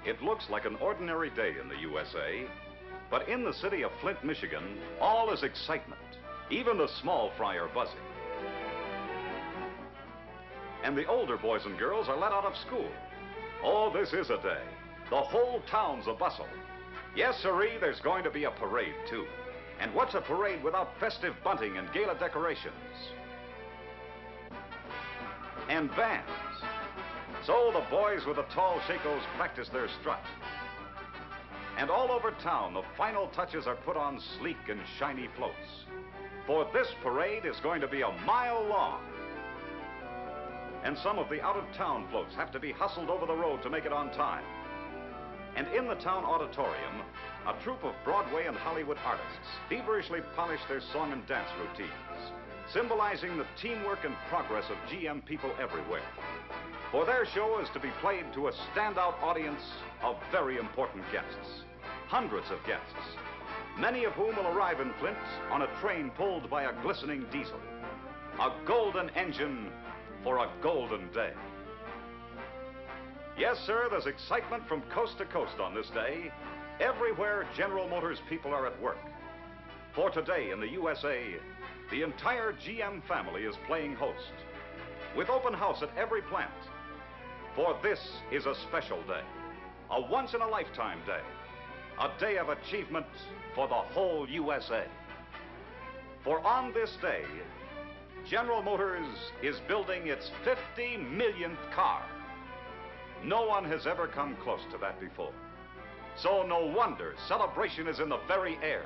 It looks like an ordinary day in the USA, but in the city of Flint, Michigan, all is excitement. Even the small fry are buzzing. And the older boys and girls are let out of school. Oh, this is a day. The whole town's a bustle. Yes, sirree, there's going to be a parade, too. And what's a parade without festive bunting and gala decorations? And bands. So the boys with the tall shakos practice their strut. And all over town, the final touches are put on sleek and shiny floats. For this parade is going to be a mile long. And some of the out-of-town floats have to be hustled over the road to make it on time. And in the town auditorium, a troupe of Broadway and Hollywood artists feverishly polish their song and dance routines, symbolizing the teamwork and progress of GM people everywhere. For their show is to be played to a standout audience of very important guests, hundreds of guests, many of whom will arrive in Flint on a train pulled by a glistening diesel, a golden engine for a golden day. Yes, sir, there's excitement from coast to coast on this day. Everywhere General Motors people are at work. For today in the USA, the entire GM family is playing host, with open house at every plant. For this is a special day, a once-in-a-lifetime day, a day of achievement for the whole USA. For on this day, General Motors is building its 50 millionth car. No one has ever come close to that before. So no wonder celebration is in the very air.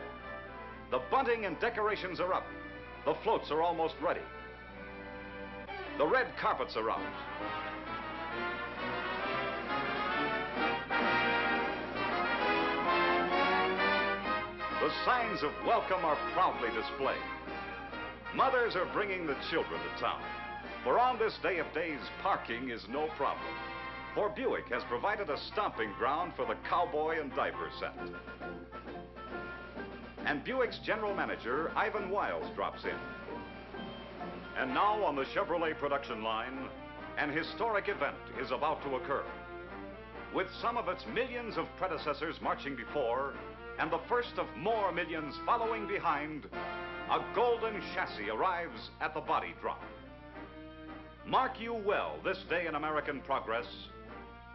The bunting and decorations are up. The floats are almost ready. The red carpets are out. The signs of welcome are proudly displayed. Mothers are bringing the children to town. For on this day of days, parking is no problem. For Buick has provided a stomping ground for the cowboy and diaper set. And Buick's general manager, Ivan Wiles, drops in. And now on the Chevrolet production line, an historic event is about to occur. With some of its millions of predecessors marching before, and the first of more millions following behind, a golden chassis arrives at the body drop. Mark you well this day in American progress,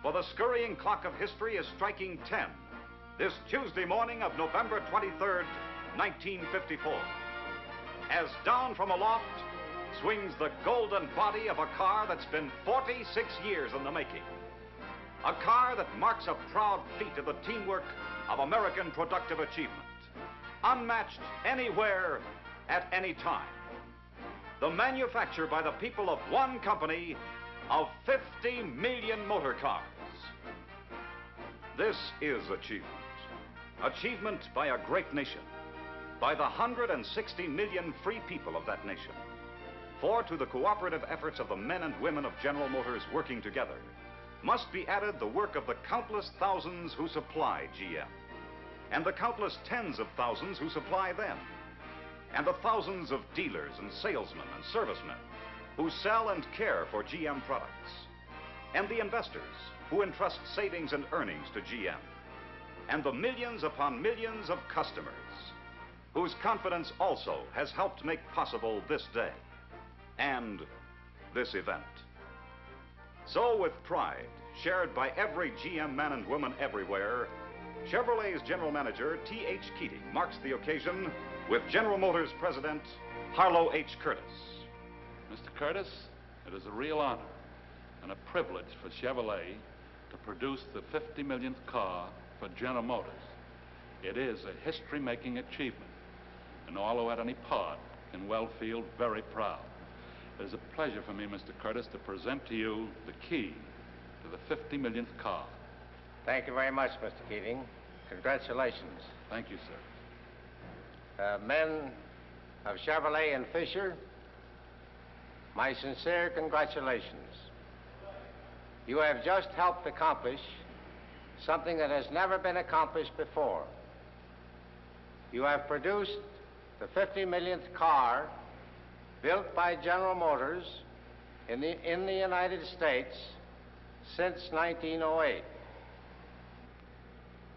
for the scurrying clock of history is striking 10 this Tuesday morning of November 23rd, 1954. As down from aloft swings the golden body of a car that's been 46 years in the making. A car that marks a proud feat of the teamwork of American productive achievement, unmatched anywhere at any time. The manufacture by the people of one company of 50 million motor cars. This is achievement. Achievement by a great nation, by the 160 million free people of that nation. For to the cooperative efforts of the men and women of General Motors working together must be added the work of the countless thousands who supply GM, and the countless tens of thousands who supply them, and the thousands of dealers and salesmen and servicemen who sell and care for GM products, and the investors who entrust savings and earnings to GM, and the millions upon millions of customers whose confidence also has helped make possible this day and this event. So with pride, shared by every GM man and woman everywhere, Chevrolet's general manager, T.H. Keating, marks the occasion with General Motors President Harlow H. Curtis. Mr. Curtis, it is a real honor and a privilege for Chevrolet to produce the 50 millionth car for General Motors. It is a history-making achievement, and all who had any part can well feel very proud. It is a pleasure for me, Mr. Curtis, to present to you the key to the 50 millionth car. Thank you very much, Mr. Keating. Congratulations. Thank you, sir. Men of Chevrolet and Fisher, my sincere congratulations. You have just helped accomplish something that has never been accomplished before. You have produced the 50 millionth car built by General Motors in the United States since 1908.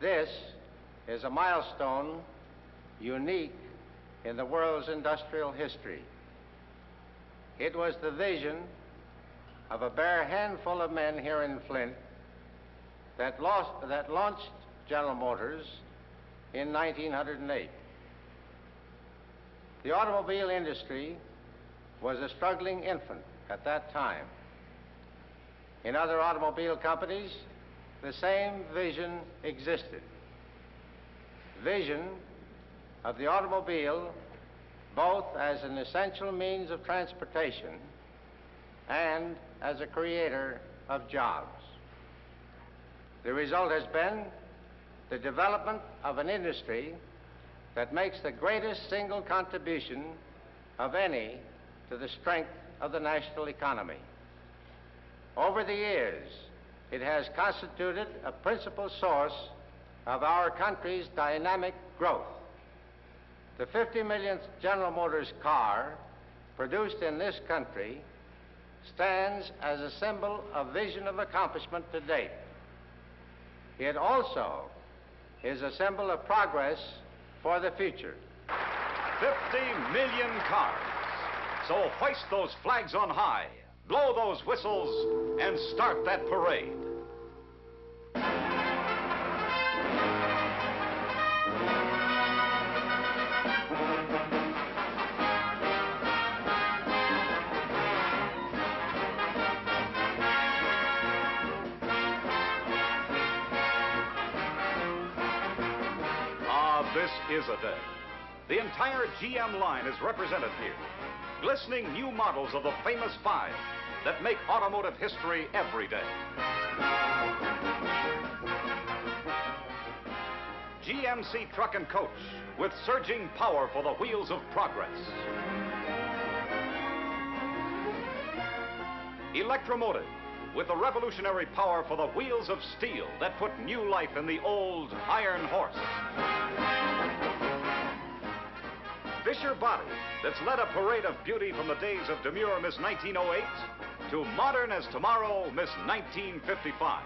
This is a milestone unique in the world's industrial history. It was the vision of a bare handful of men here in Flint that launched General Motors in 1908. The automobile industry was a struggling infant at that time. In other automobile companies, the same vision existed. Vision of the automobile both as an essential means of transportation and as a creator of jobs. The result has been the development of an industry that makes the greatest single contribution of any to the strength of the national economy. Over the years, it has constituted a principal source of our country's dynamic growth. The 50 millionth General Motors car produced in this country stands as a symbol of vision of accomplishment to date. It also is a symbol of progress for the future. 50 million cars. So hoist those flags on high, blow those whistles, and start that parade. This is a day. The entire GM line is represented here. Glistening new models of the famous five that make automotive history every day. GMC truck and coach with surging power for the wheels of progress. Electromotive with the revolutionary power for the wheels of steel that put new life in the old iron horse. Fisher Body that's led a parade of beauty from the days of demure Miss 1908 to modern as tomorrow Miss 1955.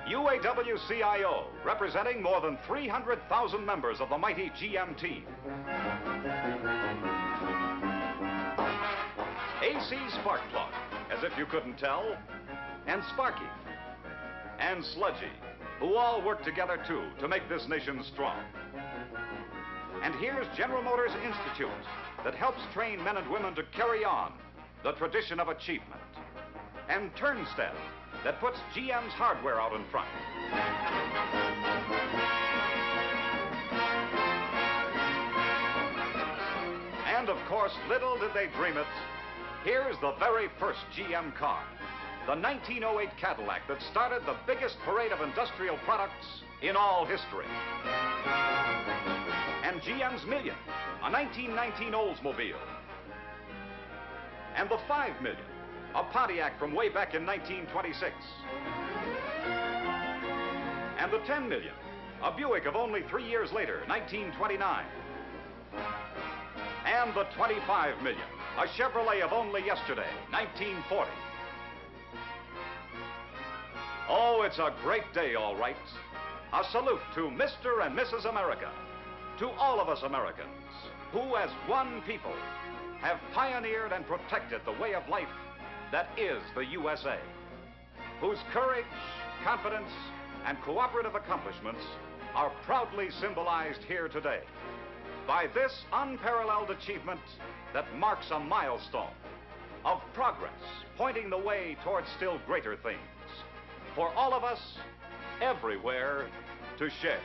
UAW-CIO, representing more than 300,000 members of the mighty GM team. AC Sparkplug, as if you couldn't tell, and Sparky, and Sludgy, who all work together, too, to make this nation strong. And here's General Motors Institute that helps train men and women to carry on the tradition of achievement. And Turnstile that puts GM's hardware out in front. And, of course, little did they dream it, here's the very first GM car. The 1908 Cadillac that started the biggest parade of industrial products in all history. And GM's Million, a 1919 Oldsmobile. And the 5 Million, a Pontiac from way back in 1926. And the 10 Million, a Buick of only 3 years later, 1929. And the 25 Million, a Chevrolet of only yesterday, 1940. Oh, it's a great day, all right. A salute to Mr. and Mrs. America, to all of us Americans, who as one people have pioneered and protected the way of life that is the USA, whose courage, confidence, and cooperative accomplishments are proudly symbolized here today by this unparalleled achievement that marks a milestone of progress, pointing the way towards still greater things for all of us, everywhere, to share.